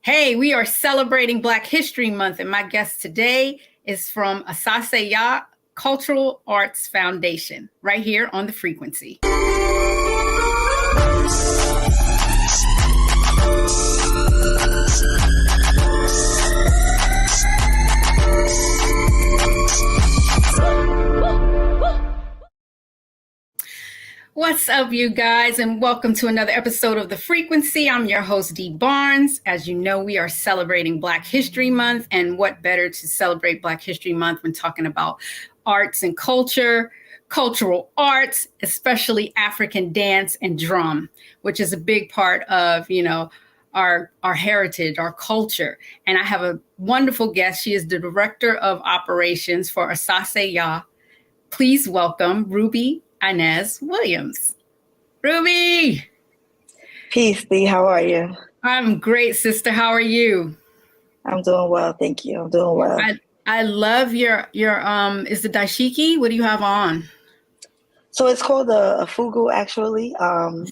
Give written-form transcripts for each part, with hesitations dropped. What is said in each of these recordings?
Hey, we are celebrating Black History Month, and my guest today is from Asase Yaa Cultural Arts Foundation, right here on The Frequency. What's up, you guys, and welcome to another episode of The Frequency. I'm your host, Dee Barnes. As you know, we are celebrating Black History Month, and what better to celebrate Black History Month when talking about arts and culture, cultural arts, especially African dance and drum, which is a big part of, our heritage, our culture. And I have a wonderful guest. She is the Director of Operations for Asase Yaa. Please welcome Ruby Inez Williams. Ruby! Peace, Dee. How are you? I'm great, sister. How are you? I'm doing well, thank you. I'm doing well. I love your is the dashiki? What do you have on? So it's called a fugu, actually,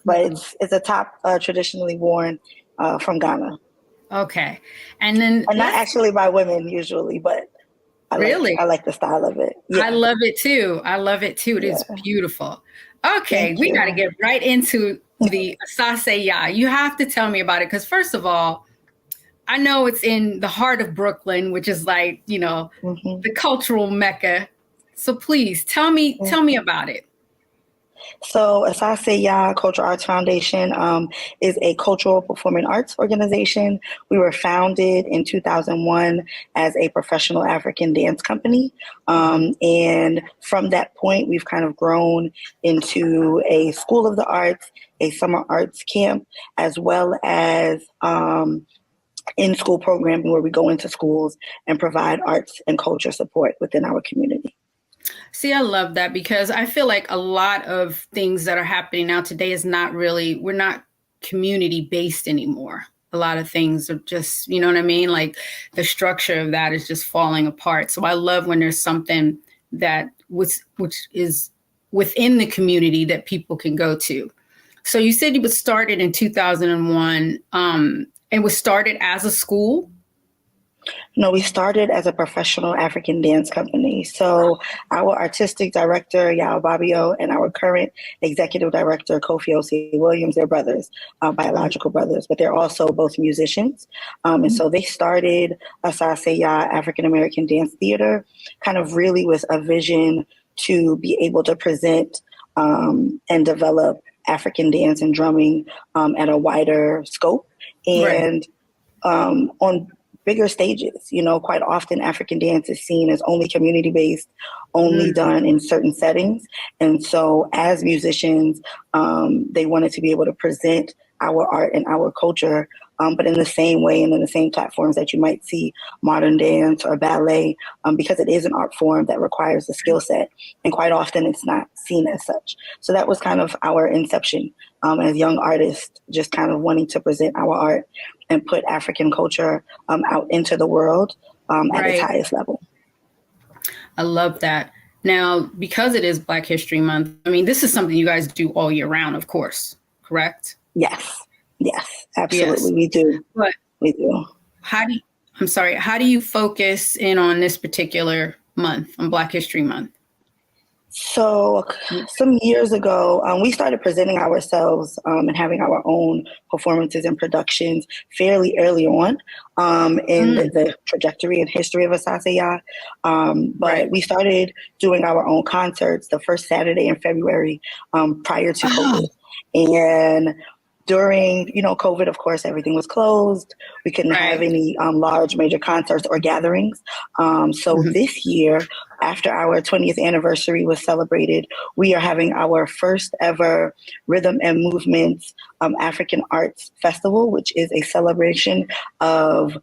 but it's a top traditionally worn from Ghana. Okay, and not actually by women usually, but I like the style of it. Yeah. I love it too. It is beautiful. Okay, we got to get right into the Asase Yaa. You have to tell me about it because, first of all, I know it's in the heart of Brooklyn, which is like, the cultural mecca. So please tell me about it. So Asase Yaa Cultural Arts Foundation is a cultural performing arts organization. We were founded in 2001 as a professional African dance company. And from that point, we've kind of grown into a School of the Arts, a summer arts camp, as well as in-school programming where we go into schools and provide arts and culture support within our community. See, I love that because I feel like a lot of things that are happening now today is we're not community based anymore. a lot of things are just, you know what I mean? Like the structure of that is just falling apart. So I love when there's something that which is within the community that people can go to. So you said it was started in 2001. It was started as a school. No, we started as a professional African dance company. So our artistic director, Yao Babio, and our current executive director, Kofi Osei Williams, they're brothers, biological brothers, but they're also both musicians. And so they started Asase Yaa African American Dance Theater, kind of really with a vision to be able to present and develop African dance and drumming at a wider scope. And on bigger stages. You know, quite often African dance is seen as only community-based, only done in certain settings. And so as musicians, they wanted to be able to present our art and our culture, but in the same way and in the same platforms that you might see modern dance or ballet, because it is an art form that requires a skill set. And quite often it's not seen as such. So that was kind of our inception as young artists, just kind of wanting to present our art and put African culture out into the world at its highest level. I love that. Now, because it is Black History Month, I mean, this is something you guys do all year round, of course, correct? Yes, absolutely. Yes. We do. But we do. How do you focus in on this particular month, on Black History Month? So some years ago, we started presenting ourselves and having our own performances and productions fairly early on in the trajectory and history of Asase Yaa. But we started doing our own concerts the first Saturday in February prior to COVID. And during, COVID, of course, everything was closed. We couldn't have any large major concerts or gatherings. So this year, after our 20th anniversary was celebrated, we are having our first ever Rhythm and Movements African Arts Festival, which is a celebration of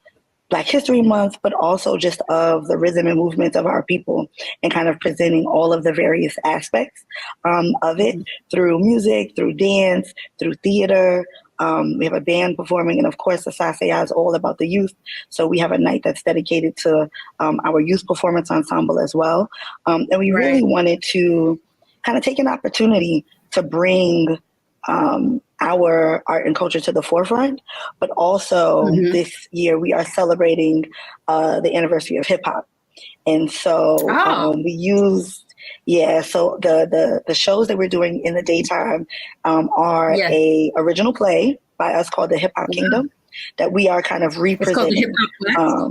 Black History Month, but also just of the rhythm and movements of our people and kind of presenting all of the various aspects of it through music, through dance, through theater. We have a band performing, and of course, Asase Yaa is all about the youth. So we have a night that's dedicated to our youth performance ensemble as well. And we really wanted to kind of take an opportunity to bring our art and culture to the forefront, but also this year we are celebrating the anniversary of hip hop. And so we used, so the shows that we're doing in the daytime are a original play by us called The Hip Hop Kingdom that we are kind of representing. It's called the Hip Hop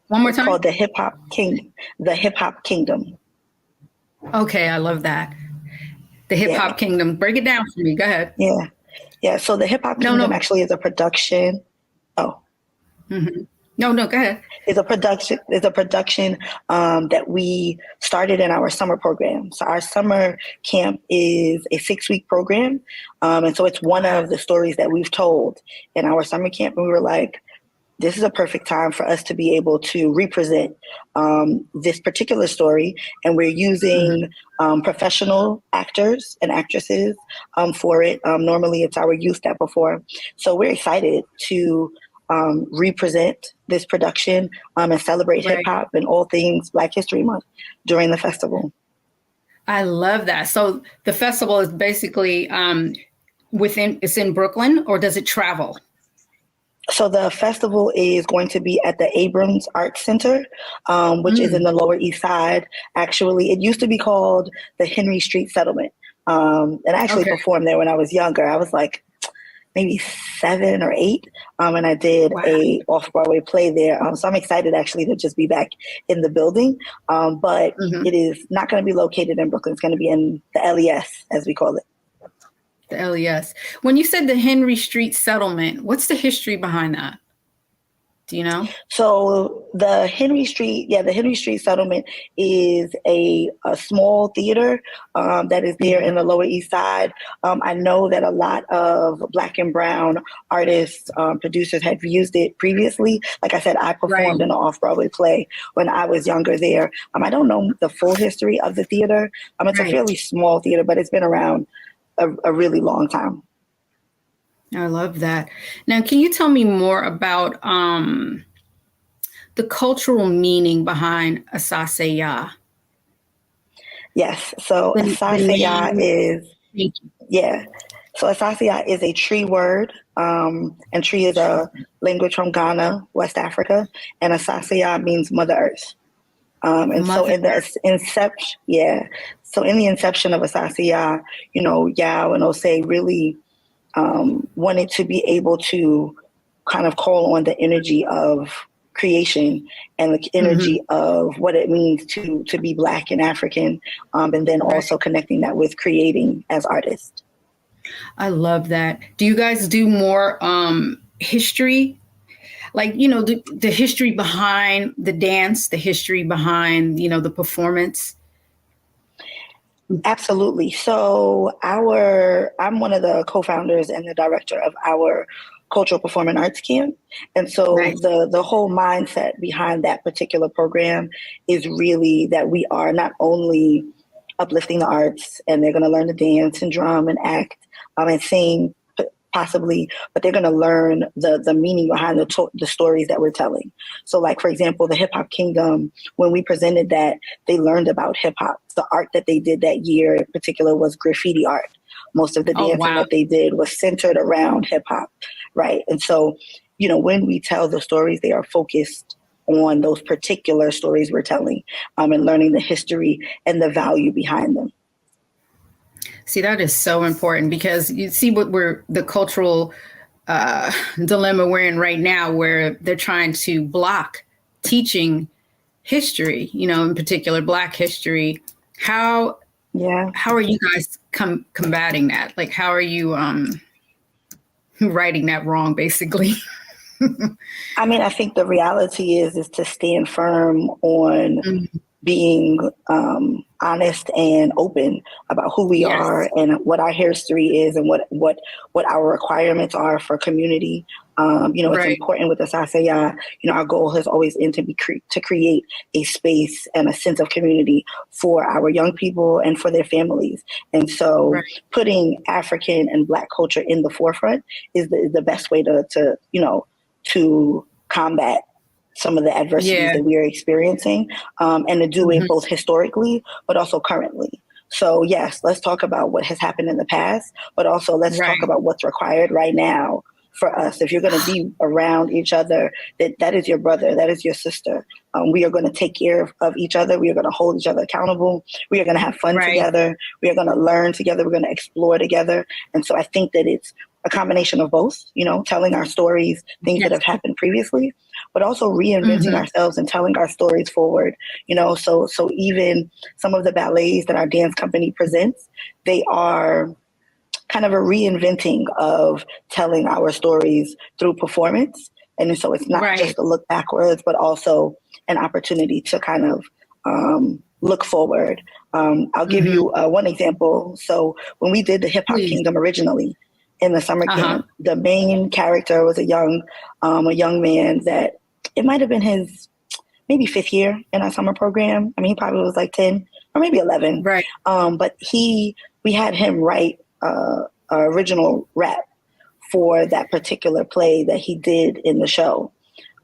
One more time? It's called The Hip Hop Kingdom. The Hip Hop Kingdom. Okay, I love that. The Hip Hop Kingdom. Break it down for me. Go ahead. Yeah. So the Hip Hop Kingdom actually is a production. No, go ahead. It's a production that we started in our summer program. So our summer camp is a 6-week program. And so it's one of the stories that we've told in our summer camp. And we were like, this is a perfect time for us to be able to represent this particular story. And we're using professional actors and actresses for it. Normally it's our youth that perform. So we're excited to represent this production and celebrate hip hop and all things Black History Month during the festival. I love that. So the festival is basically it's in Brooklyn, or does it travel? So the festival is going to be at the Abrams Arts Center, which is in the Lower East Side. Actually, it used to be called the Henry Street Settlement. And I actually performed there when I was younger. I was like maybe 7 or 8. And I did a off-Broadway play there. So I'm excited actually to just be back in the building. But it is not going to be located in Brooklyn. It's going to be in the LES, as we call it. The LES. When you said the Henry Street Settlement, what's the history behind that? Do you know? So the Henry Street Settlement is a small theater that is there in the Lower East Side. I know that a lot of Black and Brown artists, producers have used it previously. Like I said, I performed in an off-Broadway play when I was younger there. I don't know the full history of the theater. It's a fairly small theater, but it's been around a really long time. I love that. Now, can you tell me more about the cultural meaning behind Asase Yaa? Yes. So The Asase Yaa name. is, Thank you. yeah. So Asase Yaa is a tree word, and tree is a language from Ghana, West Africa, and Asase Yaa means Mother Earth. And so Mother. in the inception, yeah. So in the inception of Asase Yaa, Yao and Osei really wanted to be able to kind of call on the energy of creation and the Hmm. energy of what it means to be Black and African, and then also Right. connecting that with creating as artists. I love that. Do you guys do more history? Like, the history behind the dance, the history behind, the performance? Absolutely. So I'm one of the co-founders and the director of our cultural performing arts camp. And so Nice. the whole mindset behind that particular program is really that we are not only uplifting the arts and they're going to learn to dance and drum and act, and sing possibly, but they're going to learn the meaning behind the stories that we're telling. So like, for example, the Hip Hop Kingdom, when we presented that, they learned about hip hop. The art that they did that year in particular was graffiti art. Most of the Oh, dancing wow. that they did was centered around hip hop, right? And so, when we tell the stories, they are focused on those particular stories we're telling, and learning the history and the value behind them. See, that is so important because you see the cultural dilemma we're in right now, where they're trying to block teaching history, in particular Black history. How Yeah. how are you guys combating that? Like, how are you righting that wrong, basically? I mean, I think the reality is to stand firm on Mhm. being honest and open about who we Yes. are and what our history is and what our requirements are for community. It's Right. important with the Asase Yaa. Our goal has always been to create a space and a sense of community for our young people and for their families. And so, Right. putting African and Black culture in the forefront is the best way to combat some of the adversities Yeah. that we are experiencing, and to do it Hmm. both historically but also currently. So yes, let's talk about what has happened in the past, but also let's talk Right. about what's required right now for us. If you're going to be around each other, that is your brother, that is your sister. We are going to take care of each other. We are going to hold each other accountable. We are going to have fun Right. together. We are going to learn together. We're going to explore together. And so I think that it's a combination of both, telling our stories, things that Yes. have happened previously, but also reinventing Hmm. ourselves and telling our stories forward. So even some of the ballets that our dance company presents, they are kind of a reinventing of telling our stories through performance. And so it's not Right. just a look backwards, but also an opportunity to kind of look forward. I'll give Hmm. you one example. So when we did the Hip Hop Please. Kingdom originally in the summer Uh-huh. camp, the main character was a young man that it might have been his maybe fifth year in our summer program. I mean, he probably was like 10 or maybe 11. Right. But we had him write original rap for that particular play that he did in the show.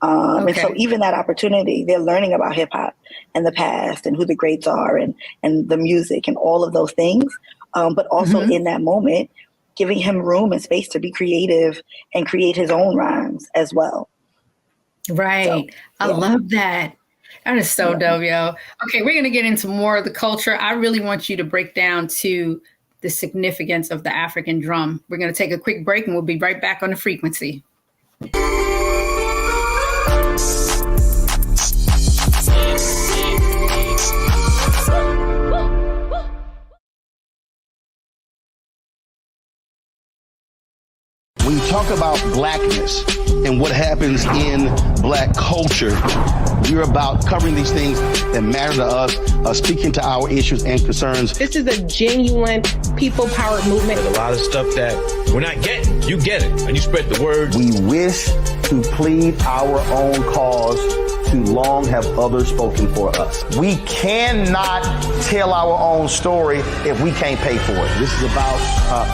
And so Okay. even that opportunity, they're learning about hip hop and the past and who the greats are and the music and all of those things. But also Hmm. in that moment, giving him room and space to be creative and create his own rhymes as well. So, Right. I yeah. love that. That is so Yeah. dope, yo. Okay, we're gonna get into more of the culture. I really want you to break down to the significance of the African drum. We're gonna take a quick break and we'll be right back on the frequency. When you talk about Blackness and what happens in Black culture, we're about covering these things that matter to us, speaking to our issues and concerns. This is a genuine people-powered movement. A lot of stuff that we're not getting, you get it, and you spread the word. We wish to plead our own cause too long have others spoken for us. We cannot tell our own story if we can't pay for it. This is about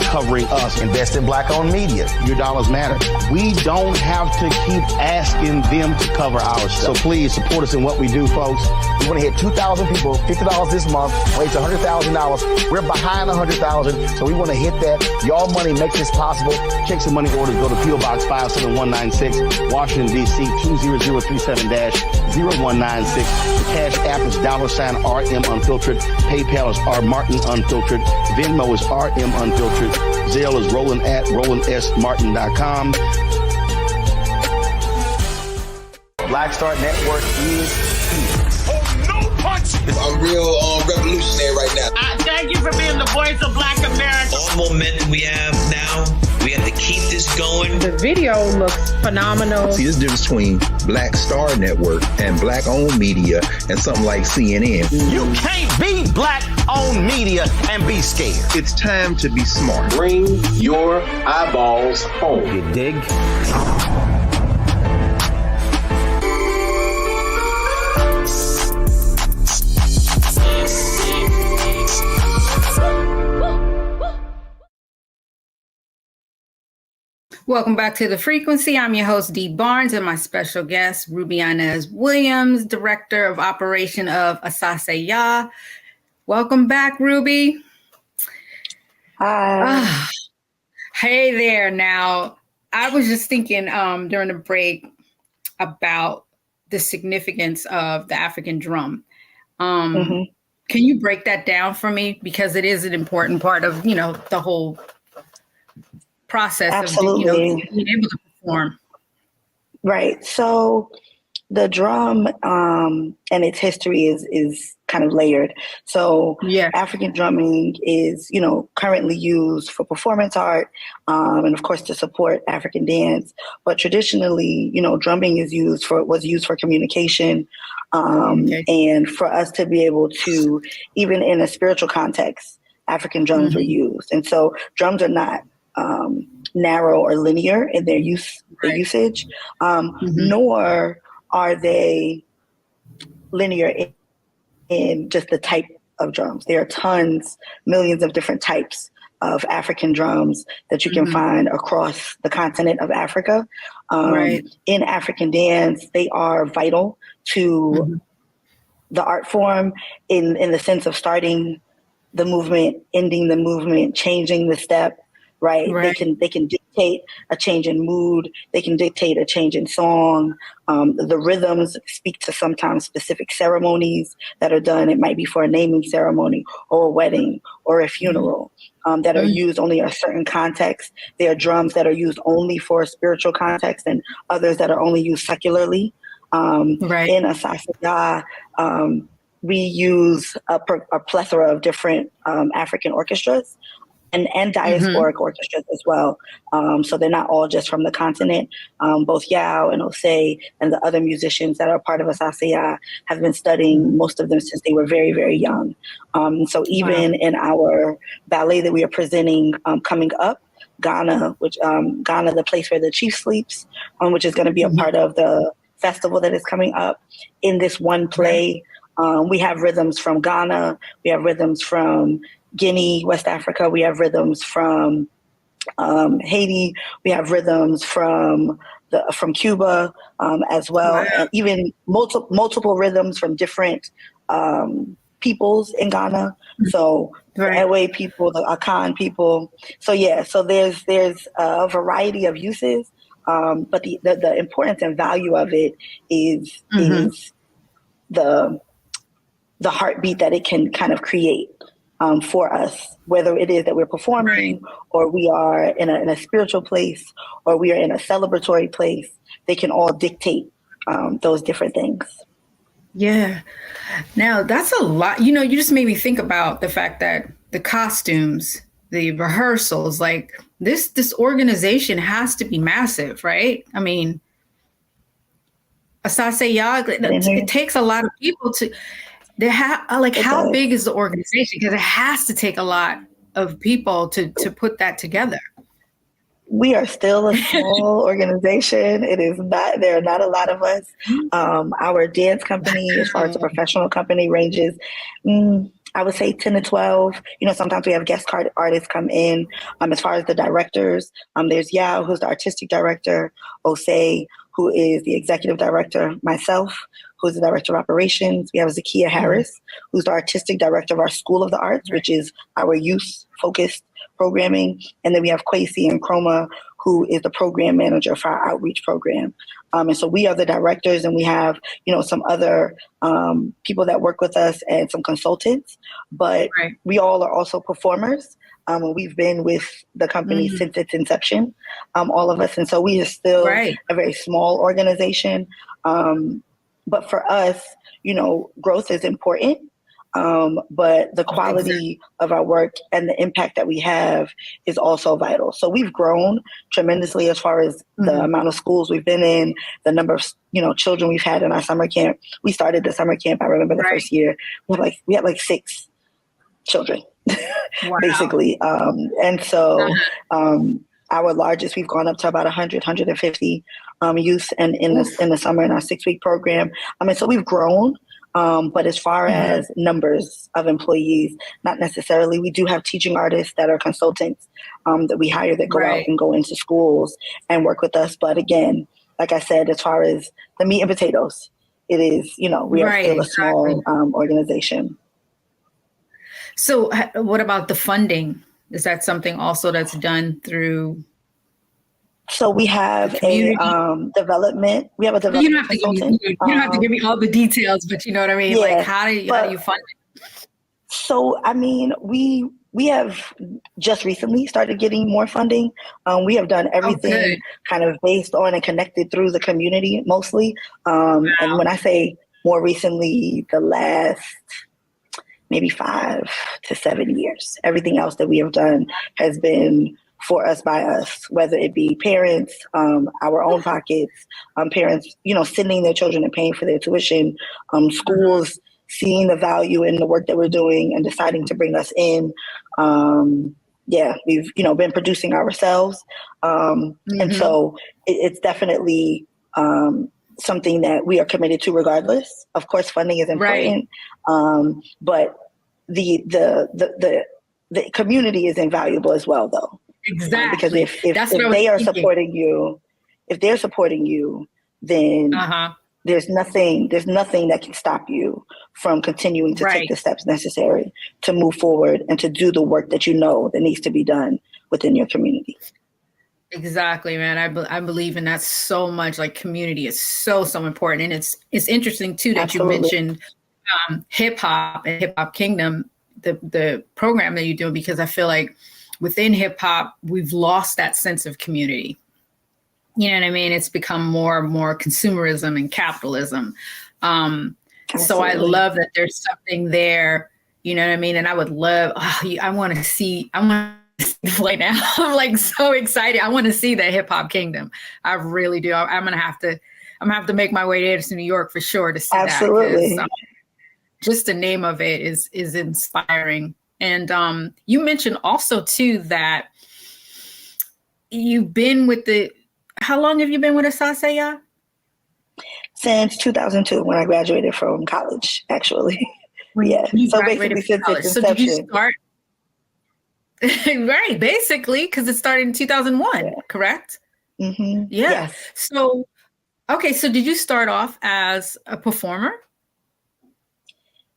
covering us. Invest in Black-owned media. Your dollars matter. We don't have to keep asking them to cover our stuff. So please support us in what we do, folks. We want to hit 2,000 people, $50 this month, raise $100,000. We're behind 100,000, so we want to hit that. Y'all money makes this possible. Check some money orders. Go to P.O. Box 57196, Washington, D.C. 20037-0196. The Cash App is $RM Unfiltered. PayPal is R Martin Unfiltered. Venmo is RM Unfiltered. Zelle is Roland@RolandSMartin.com. Black Star Network is here. I'm real revolutionary right now. Thank you for being the voice of Black America. All momentum we have now, we have to keep this going. The video looks phenomenal. See, there's a difference between Black Star Network and Black-owned media and something like CNN. You can't be Black-owned media and be scared. It's time to be smart. Bring your eyeballs home. You dig? Welcome back to The Frequency. I'm your host, Dee Barnes, and my special guest, Ruby Inez Williams, Director of Operation of Asase Yaa. Welcome back, Ruby. Hi. Hey there. Now, I was just thinking during the break about the significance of the African drum. Can you break that down for me? Because it is an important part of, the whole process. Absolutely. Of being able to perform. Right. So the drum and its history is kind of layered. So African drumming is, currently used for performance art and of course to support African dance. But traditionally, drumming was used for communication and for us to be able to, even in a spiritual context, African drums were used. And so drums are not narrow or linear in their usage, nor are they linear in just the type of drums. There are millions of different types of African drums that you can find across the continent of Africa. In African dance, they are vital to the art form in the sense of starting the movement, ending the movement, changing the step. Right. They can dictate a change in mood. They can dictate a change in song. The rhythms speak to sometimes specific ceremonies that are done. It might be for a naming ceremony or a wedding or a funeral that are used only in a certain context. There are drums that are used only for a spiritual context and others that are only used secularly. In Asase Yaa, we use a plethora of different African orchestras. And diasporic orchestras as well. So they're not all just from the continent. Both Yao and Osei and the other musicians that are part of Asase Yaa have been studying, most of them since they were very, very young. So even in our ballet that we are presenting coming up, Ghana, Ghana, the place where the chief sleeps, which is going to be a part of the festival that is coming up. In this one play, we have rhythms from Ghana, we have rhythms from Guinea, West Africa. We have rhythms from Haiti. We have rhythms from Cuba as well, and even multiple rhythms from different peoples in Ghana. So the Ewe people, the Akan people. So there's a variety of uses, but the importance and value of it is the heartbeat that it can kind of create. For us, whether it is that we're performing or we are in a spiritual place or we are in a celebratory place, they can all dictate those different things. Yeah. Now that's a lot. You just made me think about the fact that the costumes, the rehearsals, like this organization has to be massive, right? I mean, Asase Yaa, it takes a lot of people to... how big is the organization? Because it has to take a lot of people to put that together. We are still a small organization. It is not, there are not a lot of us. Our dance company, as far as a professional company, ranges, I would say 10 to 12. Sometimes we have guest card artists come in. As far as the directors, there's Yao, who's the artistic director, Osei, who is the executive director, myself, who's the director of operations. We have Zakia Harris, who's the artistic director of our School of the Arts, which is our youth-focused programming. And then we have Kwesi and Chroma, who is the program manager for our outreach program. And so we are the directors, and we have, some other people that work with us and some consultants, but we all are also performers. We've been with the company since its inception, all of us. And so we are still a very small organization. But for us, growth is important. But the quality of our work and the impact that we have is also vital. So we've grown tremendously as far as the amount of schools we've been in, the number of, children we've had in our summer camp. We started the summer camp, I remember the first year, we had like 6 children, basically. And so our largest, we've gone up to about 100, 150 youth and in the summer in our 6-week program. So we've grown. But as far as numbers of employees, not necessarily. We do have teaching artists that are consultants that we hire that go out and go into schools and work with us. But again, like I said, as far as the meat and potatoes, it is, we are still a small organization. So what about the funding? Is that something also that's done through? So we have a development. We have a development consultant. You don't have to give me all the details, but you know what I mean. Like how do you fund it? So we have just recently started getting more funding. We have done everything kind of based on and connected through the community mostly. And when I say more recently, the last maybe 5 to 7 years, everything else that we have done has been for us, by us, whether it be parents, our own pockets, parents, sending their children and paying for their tuition, schools seeing the value in the work that we're doing and deciding to bring us in. We've, been producing ourselves. And so it's definitely something that we are committed to regardless. Of course, funding is important, but the community is invaluable as well, though. Exactly. Because if they are supporting you, if they're supporting you, then there's nothing that can stop you from continuing to take the steps necessary to move forward and to do the work that that needs to be done within your community. Exactly, man. I believe in that so much. Like community is so important, and it's interesting too that you mentioned hip hop and Hip Hop Kingdom, the program that you do, because I feel like within hip hop, we've lost that sense of community. You know what I mean? It's become more and more consumerism and capitalism. So I love that there's something there, you know what I mean? And I would love, I want to see play now. I'm like so excited. I want to see the Hip Hop Kingdom. I really do. I'm going to have to make my way there to New York for sure to see that. Just the name of it is inspiring. And you mentioned also too that you've been with how long have you been with Asase Yaa? Since 2002, when I graduated from college, actually. So basically since its inception. So did you start? Right, basically, because it started in 2001, correct? Mm-hmm. Yeah. Yes. So, okay, so did you start off as a performer?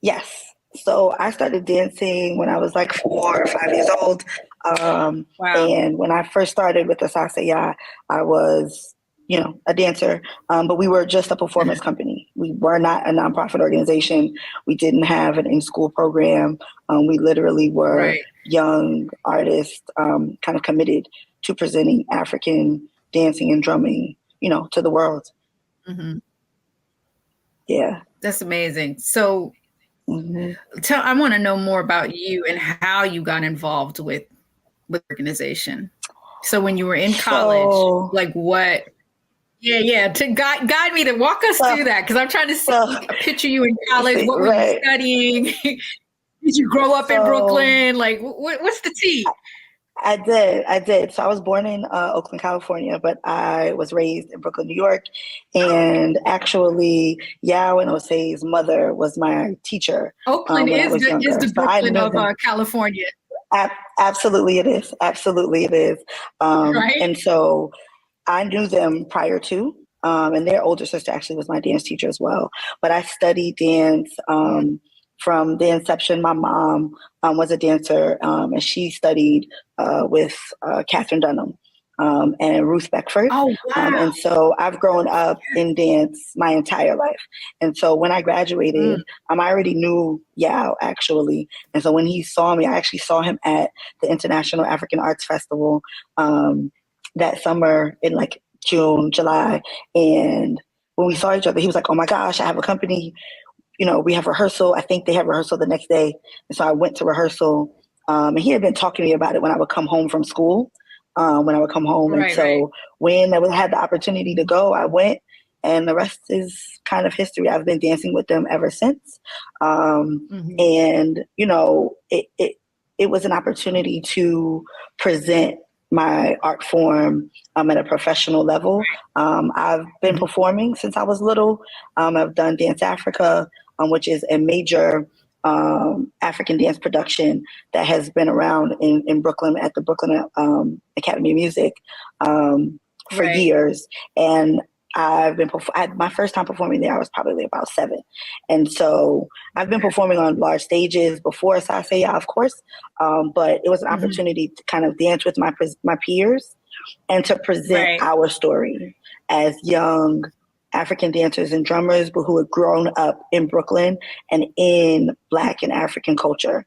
Yes. So I started dancing when I was like 4 or 5 years old. And when I first started with Asase Yaa, I was, a dancer, but we were just a performance company. We were not a nonprofit organization. We didn't have an in-school program. We literally were young artists, kind of committed to presenting African dancing and drumming, to the world. Mm-hmm. Yeah. That's amazing. So I want to know more about you and how you got involved with the organization. So when you were in college, like what? Yeah. To guide me, to walk us through that, because I'm trying to picture you in college. What were you studying? Did you grow up in Brooklyn? Like, what's the tea? I did. So I was born in Oakland, California, but I was raised in Brooklyn, New York. And actually, Yao and Jose's mother was my teacher Oakland when I was younger. is the So I Brooklyn knew of them. California. Absolutely, it is. Absolutely, it is. Right? And so I knew them prior to, and their older sister actually was my dance teacher as well. But I studied dance from the inception. My mom was a dancer, and she studied with Catherine Dunham and Ruth Beckford. Oh, wow. And so I've grown up in dance my entire life. And so when I graduated, I already knew Yao, actually. And so when he saw me, I actually saw him at the International African Arts Festival that summer in like June, July. And when we saw each other, he was like, oh my gosh, I have a company. We have rehearsal. I think they have rehearsal the next day. And so I went to rehearsal. And he had been talking to me about it when I would come home from school, when I would come home. Right, and so when I had the opportunity to go, I went. And the rest is kind of history. I've been dancing with them ever since. And, it was an opportunity to present my art form at a professional level. I've been performing since I was little. I've done Dance Africa, which is a major African dance production that has been around in Brooklyn at the Brooklyn Academy of Music for years. And my first time performing there, I was probably about 7. And so I've been performing on large stages before Asase Yaa, of course, but it was an opportunity to kind of dance with my peers and to present our story as young African dancers and drummers, but who had grown up in Brooklyn and in Black and African culture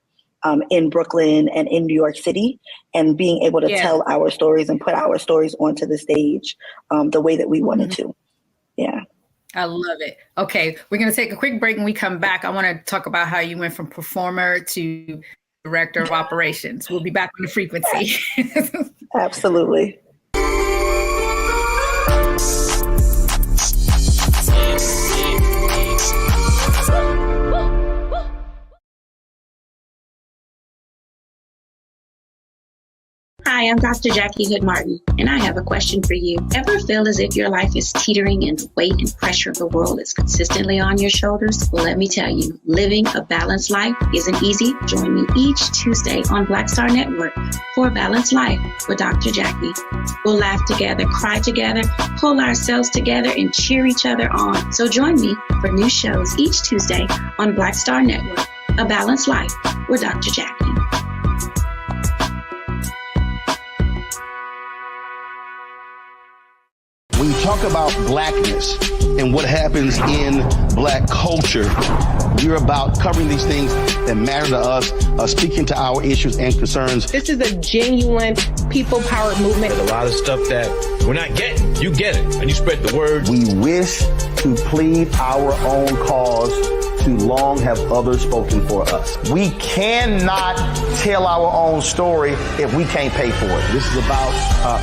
in Brooklyn and in New York City, and being able to tell our stories and put our stories onto the stage the way that we wanted to. Yeah. I love it. Okay, we're going to take a quick break. When we come back, I want to talk about how you went from performer to director of operations. We'll be back on the frequency. Absolutely. Hi, I'm Dr. Jackie Hood Martin, and I have a question for you. Ever feel as if your life is teetering and the weight and pressure of the world is consistently on your shoulders? Well, let me tell you, living a balanced life isn't easy. Join me each Tuesday on Black Star Network for A Balanced Life with Dr. Jackie. We'll laugh together, cry together, pull ourselves together, and cheer each other on. So join me for new shows each Tuesday on Black Star Network, A Balanced Life with Dr. Jackie. When you talk about blackness and what happens in Black culture, we're about covering these things that matter to us, speaking to our issues and concerns. This is a genuine people-powered movement. A lot of stuff that we're not getting, you get it, and you spread the word. We wish to plead our own cause. Too long have others spoken for us. We cannot tell our own story if we can't pay for it. This is about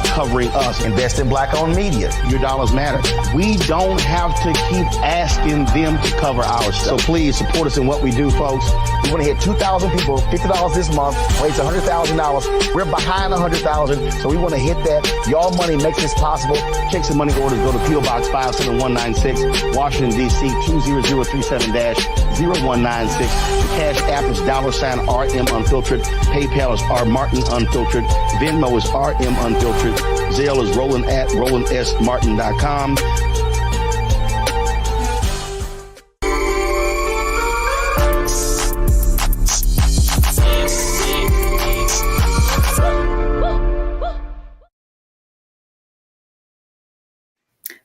covering us. Invest in Black-owned media. Your dollars matter. We don't have to keep asking them to cover our stuff. So please support us in what we do, folks. We want to hit 2,000 people, $50 this month, raise $100,000. We're behind 100,000, so we want to hit that. Y'all money makes this possible. Check some money orders. Go to P.O. Box 57196, Washington, D.C. 20037-0196. The Cash App is $RM Unfiltered. PayPal is R Martin Unfiltered. Venmo is RM Unfiltered. Zelle is Roland at RolandSMartin.com.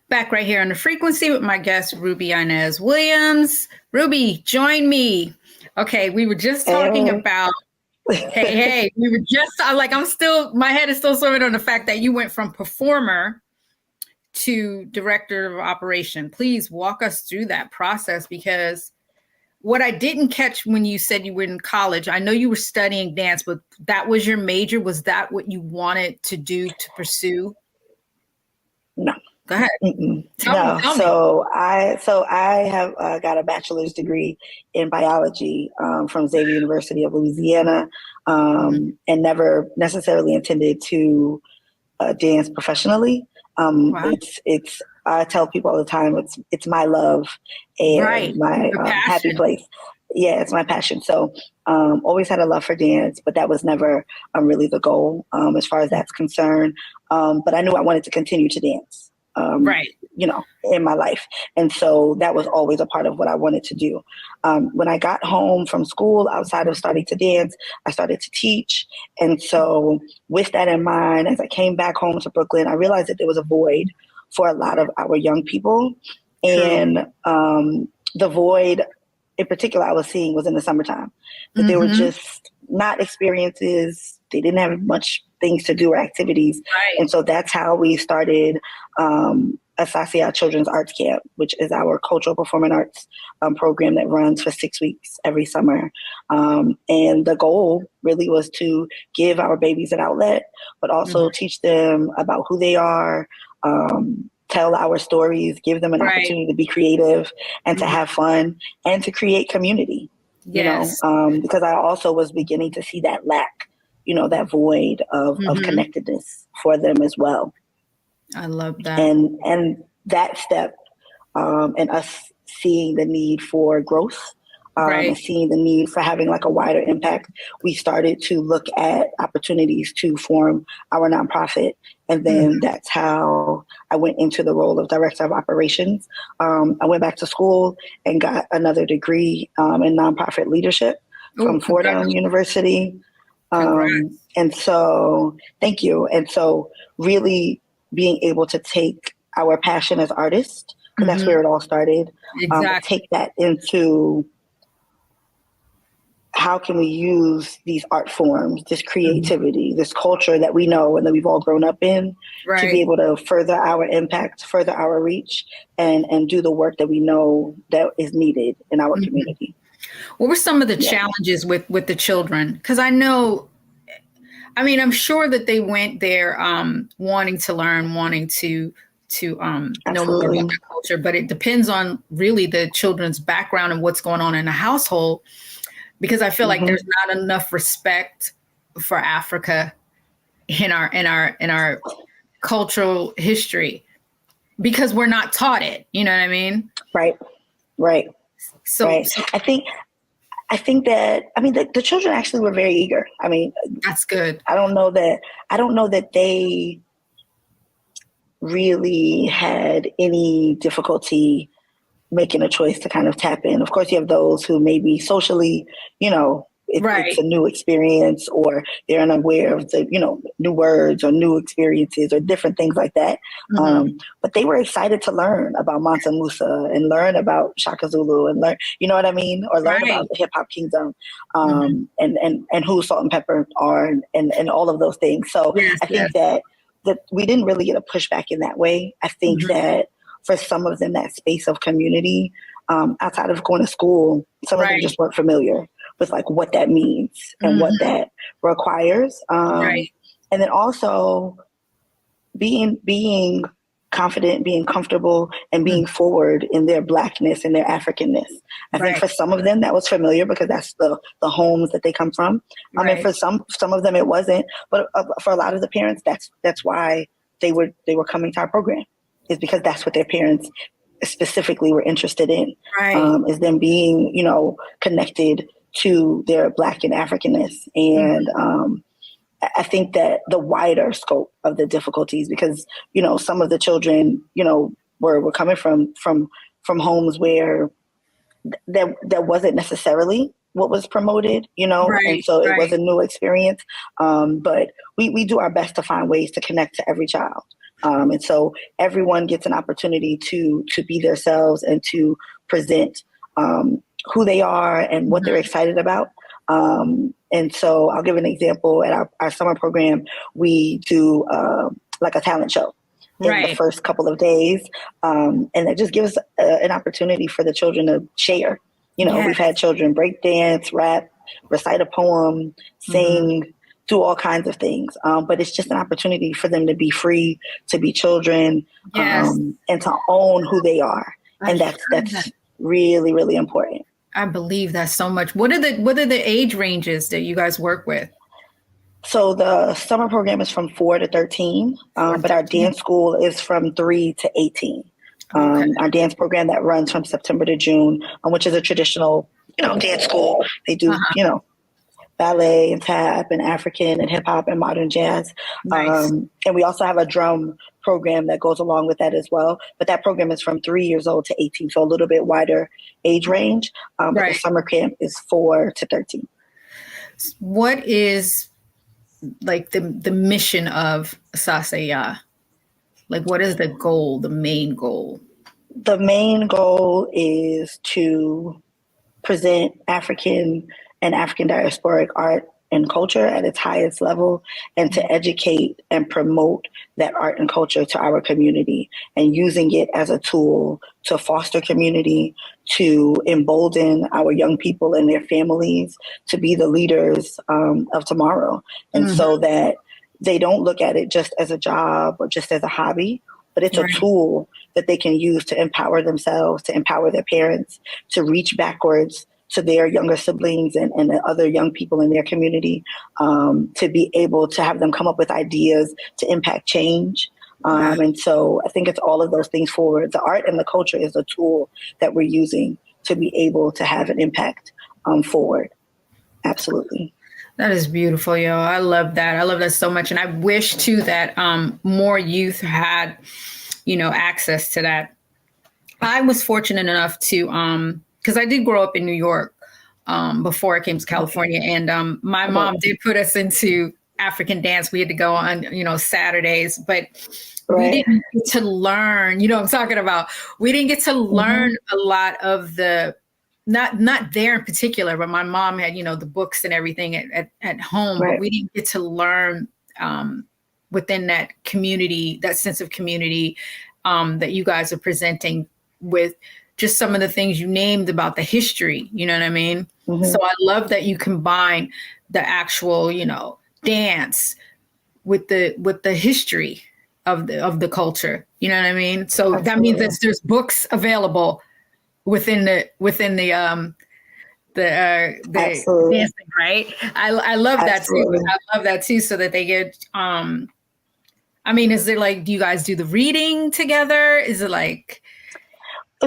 Back right here on the frequency with my guest, Ruby Inez Williams. Ruby, join me. Okay, we were just talking about, hey, we were just, my head is still swimming on the fact that you went from performer to director of operation. Please walk us through that process, because what I didn't catch when you said you were in college, I know you were studying dance, but that was your major. Was that what you wanted to do, to pursue? No. Go ahead. Tell me. So I have got a bachelor's degree in biology from Xavier University of Louisiana, and never necessarily intended to dance professionally. Wow. It's I tell people all the time, it's my love and my happy place. Yeah, it's my passion. So always had a love for dance, but that was never really the goal as far as that's concerned. But I knew I wanted to continue to dance. In my life. And so that was always a part of what I wanted to do. When I got home from school, outside of starting to dance, I started to teach. And so with that in mind, as I came back home to Brooklyn, I realized that there was a void for a lot of our young people. And the void in particular I was seeing was in the summertime. That they were just not experiences. They didn't have much things to do or activities. And so that's how we started Asase Yaa Children's Arts Camp, which is our cultural performing arts program that runs for 6 weeks every summer. And the goal really was to give our babies an outlet, but also teach them about who they are, tell our stories, give them an opportunity to be creative and to have fun and to create community, you know, because I also was beginning to see that lack, you know, that void of connectedness for them as well. I love that. And that step and us seeing the need for growth and seeing the need for having like a wider impact, we started to look at opportunities to form our nonprofit. And then that's how I went into the role of director of operations. I went back to school and got another degree in nonprofit leadership from Fordham University. And so, thank you. And so really being able to take our passion as artists, because that's where it all started, take that into how can we use these art forms, this creativity, this culture that we know and that we've all grown up in to be able to further our impact, further our reach, and do the work that we know that is needed in our community. What were some of the challenges with the children? Because I'm sure that they went there wanting to learn, wanting to know more about the culture, but it depends on really the children's background and what's going on in the household. Because I feel like there's not enough respect for Africa in our cultural history because we're not taught it. You know what I mean? Right. So I think that the children actually were very eager. I mean, that's good. I don't know that they really had any difficulty making a choice to kind of tap in. Of course, you have those who maybe socially, you know, it's a new experience, or they're unaware of the, you know, new words or new experiences or different things like that. But they were excited to learn about Mansa Musa and learn about Shaka Zulu and learn, you know what I mean? Or learn about the hip hop kingdom and who Salt and Pepper are and all of those things. So I think that we didn't really get a pushback in that way. I think that for some of them, that space of community, outside of going to school, some of them just weren't familiar with like what that means and what that requires. And then also being confident, being comfortable, and being forward in their Blackness and their Africanness. I think for some of them that was familiar because that's the homes that they come from. And for some of them it wasn't, but for a lot of the parents, that's why they were coming to our program. Is because that's what their parents specifically were interested in, is them being, you know, connected to their Black and Africanness. And I think that the wider scope of the difficulties, because, you know, some of the children, you know, were coming from homes where that wasn't necessarily what was promoted, you know, and so it was a new experience. But we do our best to find ways to connect to every child. And so everyone gets an opportunity to be themselves and to present who they are and what they're excited about. And so I'll give an example. At our summer program, we do like a talent show in the first couple of days. And that just gives an opportunity for the children to share. You know, we've had children break dance, rap, recite a poem, sing, do all kinds of things. But it's just an opportunity for them to be free, to be children, and to own who they are. And that's really, really important. I believe that so much. What are the age ranges that you guys work with? So the summer program is from 4 to 13, but our dance school is from 3 to 18. Our dance program that runs from September to June, which is a traditional, dance school. They do, ballet and tap and African and hip hop and modern jazz. Nice. And we also have a drum program that goes along with that as well. But that program is from 3 years old to 18, so a little bit wider age range. But the summer camp is 4 to 13. What is like the mission of Asase Yaa? Like, what is the goal, the main goal? The main goal is to present African and African diasporic art and culture at its highest level, and to educate and promote that art and culture to our community, and using it as a tool to foster community, to embolden our young people and their families to be the leaders of tomorrow. And so that they don't look at it just as a job or just as a hobby, but it's a tool that they can use to empower themselves, to empower their parents, to reach backwards to their younger siblings and the other young people in their community, to be able to have them come up with ideas to impact change. And so I think it's all of those things forward. The art and the culture is a tool that we're using to be able to have an impact forward. Absolutely. That is beautiful, yo. I love that. I love that so much. And I wish too that more youth had, access to that. I was fortunate enough to, because I did grow up in New York before I came to California. And my mom did put us into African dance. We had to go on, Saturdays, but we didn't get to learn, what I'm talking about. We didn't get to learn a lot of the, not there in particular, but my mom had, the books and everything at home, but we didn't get to learn within that community, that sense of community that you guys are presenting with just some of the things you named about the history, you know what I mean? So I love that you combine the actual, dance with the history of the culture, you know what I mean? So that means that there's books available within the dancing, right? I love that too. I love that too, so that they get is it like, do you guys do the reading together? Is it like,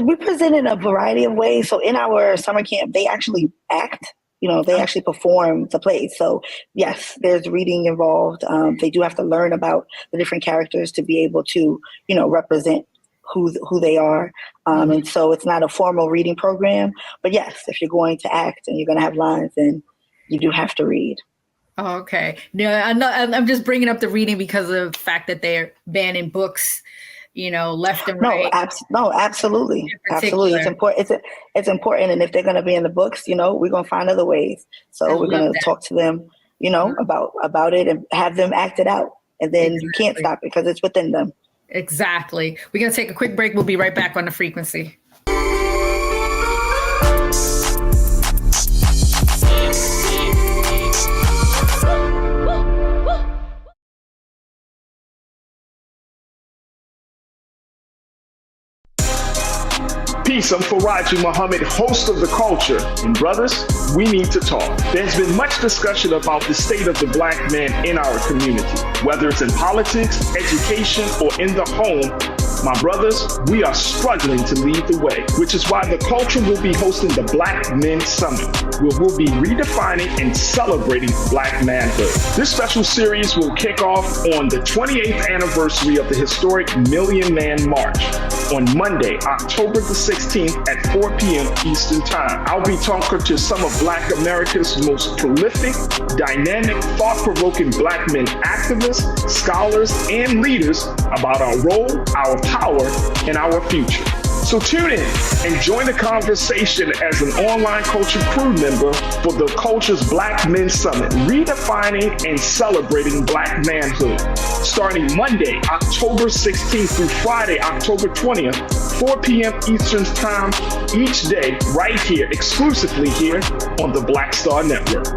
we present in a variety of ways. So in our summer camp, they actually act, they actually perform the plays. So yes, there's reading involved. They do have to learn about the different characters to be able to, represent who they are. And so it's not a formal reading program, but yes, if you're going to act and you're going to have lines, then you do have to read. Oh, okay. No, I'm just bringing up the reading because of the fact that they're banning books, left and right. No, absolutely. Absolutely. It's important. It's important. And if they're going to be in the books, we're going to find other ways. So we're going to talk to them, about it and have them act it out. And then you can't stop it because it's within them. Exactly. We're going to take a quick break. We'll be right back on The Frequency. Peace, I'm Faraji Muhammad, host of The Culture. And brothers, we need to talk. There's been much discussion about the state of the Black man in our community. Whether it's in politics, education, or in the home, my brothers, we are struggling to lead the way, which is why The Culture will be hosting the Black Men Summit, where we'll be redefining and celebrating Black manhood. This special series will kick off on the 28th anniversary of the historic Million Man March on Monday, October the 16th at 4 p.m. Eastern Time. I'll be talking to some of Black America's most prolific, dynamic, thought-provoking Black men activists, scholars, and leaders about our role, our power, and our future. So tune in and join the conversation as an online culture crew member for The Culture's Black Men Summit, redefining and celebrating Black manhood. Starting Monday, October 16th through Friday, October 20th, 4 p.m. Eastern Time each day, right here, exclusively here on the Black Star Network.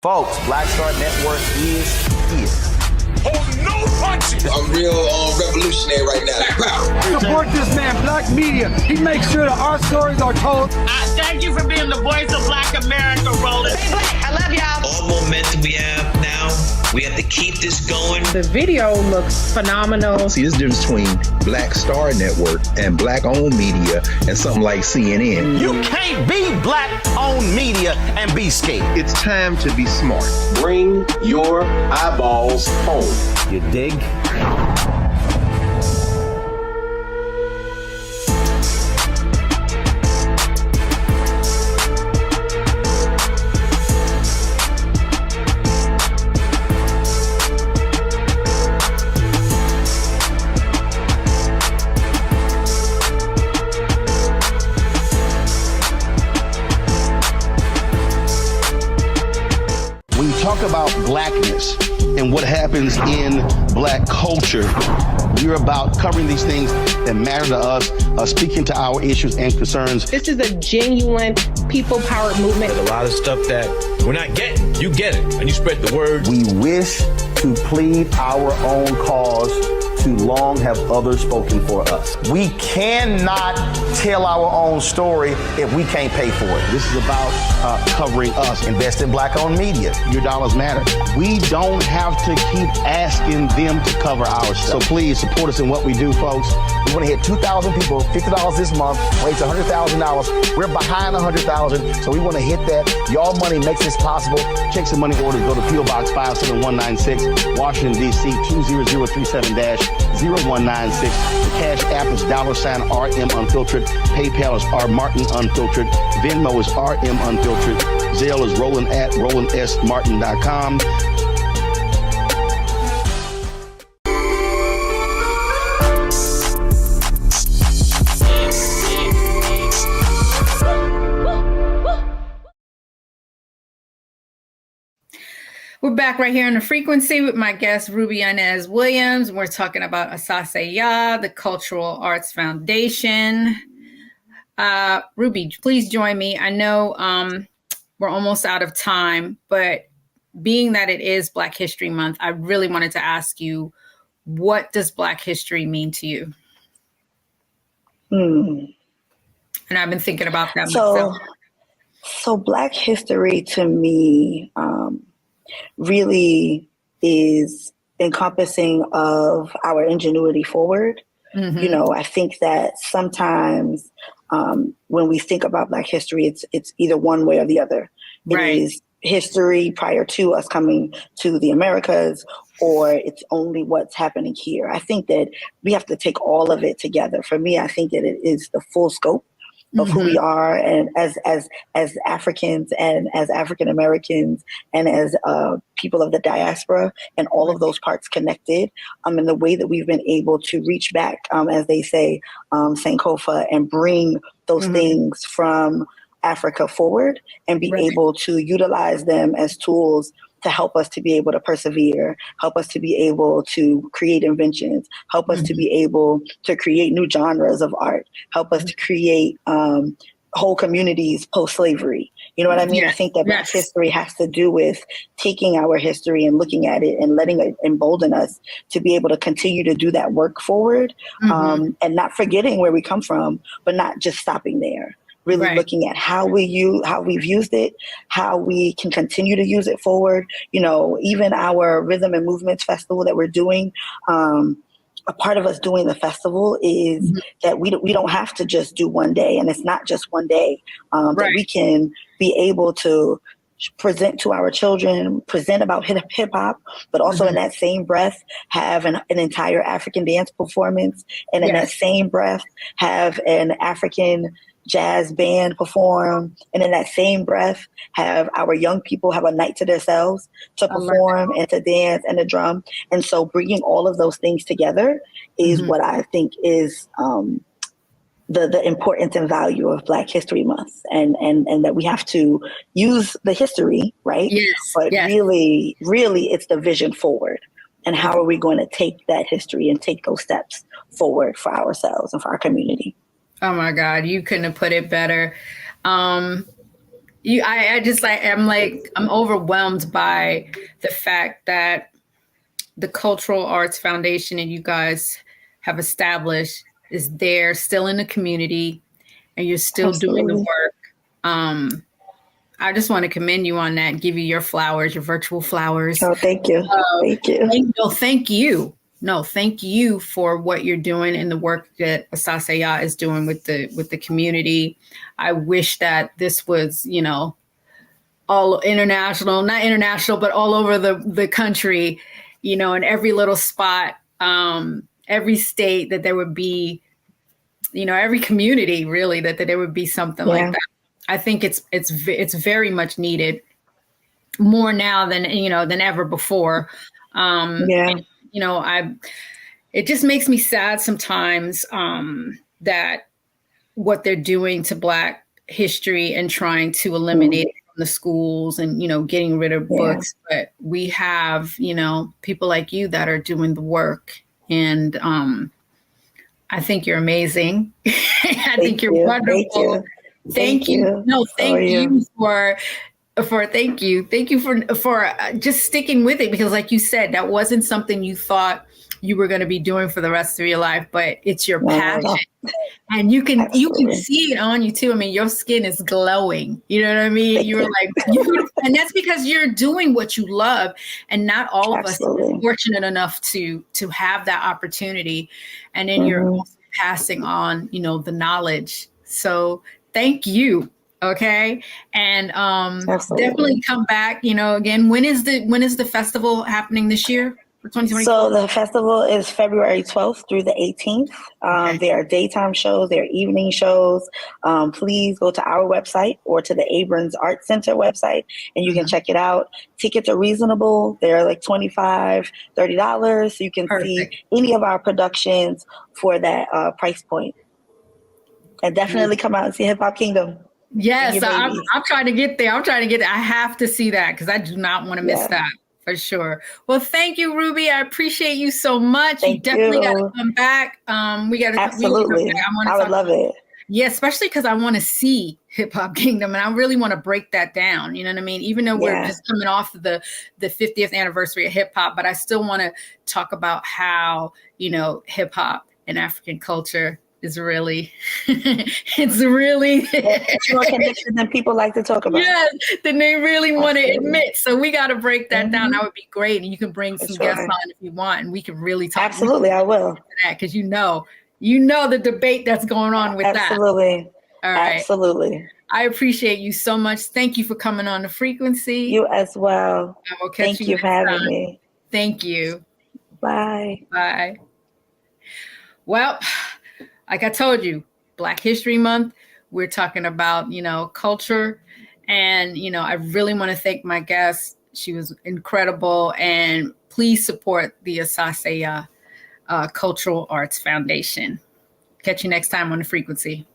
Folks, Black Star Network is here. Oh, no punches! I'm real revolutionary right now. Support this man, Black Media. He makes sure that our stories are told. Thank you for being the voice of Black America, Roland. Stay black. I love y'all. All momentum we have now, we have to keep this going. The video looks phenomenal. See, there's a difference between Black Star Network and Black-owned media and something like CNN. You can't be Black-owned media and be scared. It's time to be smart. Bring your eyeballs home. You dig? When you talk about blackness and what happens in black culture, we're about covering these things that matter to us, speaking to our issues and concerns. This is a genuine people-powered movement. A lot of stuff that we're not getting, you get it, and you spread the word. We wish to plead our own cause. Too long have others spoken for us. We cannot tell our own story if we can't pay for it. This is about covering us. Invest in Black-owned media. Your dollars matter. We don't have to keep asking them to cover our stuff. So please support us in what we do, folks. We want to hit 2,000 people, $50 this month, raise $100,000. We're behind 100,000, so we want to hit that. Y'all money makes this possible. Check some money orders. Go to P.O. Box 57196, Washington, D.C. 20037-0196. The Cash App is $RM Unfiltered. PayPal is R Martin Unfiltered. Venmo is RM Unfiltered. Zelle is Roland at RolandSMartin.com. We're back right here on The Frequency with my guest, Ruby Inez Williams. We're talking about Asase Yaa, the Cultural Arts Foundation. Ruby, please join me. I know we're almost out of time, but being that it is Black History Month, I really wanted to ask you, what does Black history mean to you? And I've been thinking about that myself. So Black history to me really is encompassing of our ingenuity forward. Mm-hmm. You know, I think that sometimes when we think about Black history, it's either one way or the other. Right. It is history prior to us coming to the Americas, or it's only what's happening here. I think that we have to take all of it together. For me, I think that it is the full scope of who we are, and as Africans and as African Americans and as people of the diaspora, and all of those parts connected, in the way that we've been able to reach back, as they say, Sankofa, and bring those things from Africa forward and be able to utilize them as tools to help us to be able to persevere, help us to be able to create inventions, help us to be able to create new genres of art, help us to create whole communities post-slavery. You know what I mean? I think that Black history has to do with taking our history and looking at it and letting it embolden us to be able to continue to do that work forward, and not forgetting where we come from, but not just stopping there. Really looking at how we've used it, how we can continue to use it forward. You know, even our Rhythm and Movements Festival that we're doing, a part of us doing the festival is that we don't have to just do one day, and it's not just one day, that we can be able to present to our children, present about hip hop, but also in that same breath have an entire African dance performance, and in that same breath have an African jazz band perform, and in that same breath have our young people have a night to themselves to perform and to dance and to drum. And so bringing all of those things together is what I think is the importance and value of Black History Month, and that we have to use the history, right? But really it's the vision forward, and how are we going to take that history and take those steps forward for ourselves and for our community. Oh my God, you couldn't have put it better. I'm overwhelmed by the fact that the Cultural Arts Foundation and you guys have established is there still in the community and you're still doing the work. I just want to commend you on that and give you your flowers, your virtual flowers. Oh, thank you. Thank you. Thank you. No, thank you for what you're doing and the work that Asase Yaa is doing with the community. I wish that this was, all international, not international, but all over the country, in every little spot, every state, that there would be, every community really, that there would be something like that. I think it's very much needed, more now than ever before. And, it just makes me sad sometimes that what they're doing to Black history and trying to eliminate it from the schools and getting rid of books. But we have people like you that are doing the work, and I think you're amazing. I think you're wonderful. Thank you. No, thank you for thank you for just sticking with it, because like you said, that wasn't something you thought you were going to be doing for the rest of your life, but it's your passion. And you can see it on you too. I mean, your skin is glowing. You know what I mean? You're like, and that's because you're doing what you love, and not all of us are fortunate enough to have that opportunity. And then you're also passing on, the knowledge. So thank you. Okay. And definitely come back, again. When is the festival happening this year for 2020? So the festival is February 12th through the 18th. There are daytime shows, there are evening shows. Please go to our website or to the Abrams Art Center website and you can check it out. Tickets are reasonable. They're like $25, $30. So you can see any of our productions for that price point. And definitely come out and see Hip Hop Kingdom. Yes, I'm trying to get there. I have to see that because I do not want to miss that for sure. Well, thank you, Ruby. I appreciate you so much. You definitely got to come back. We got to absolutely. I would love it. Yeah, especially because I want to see Hip Hop Kingdom, and I really want to break that down. You know what I mean? Even though we're just coming off of the 50th anniversary of hip hop, but I still want to talk about how hip hop and African culture is really, it's more connection than people like to talk about. Yes, than they really want to admit. So we got to break that down. That would be great. And you can bring some guests on if you want, and we can really talk. Absolutely, I will. That because you know the debate that's going on with that. Absolutely. All right. Absolutely. I appreciate you so much. Thank you for coming on The Frequency. You as well. I will catch you for having me. Thank you. Bye. Bye. Well, like I told you, Black History Month, we're talking about, culture. And, I really want to thank my guest. She was incredible. And please support the Asase Yaa Cultural Arts Foundation. Catch you next time on The Frequency.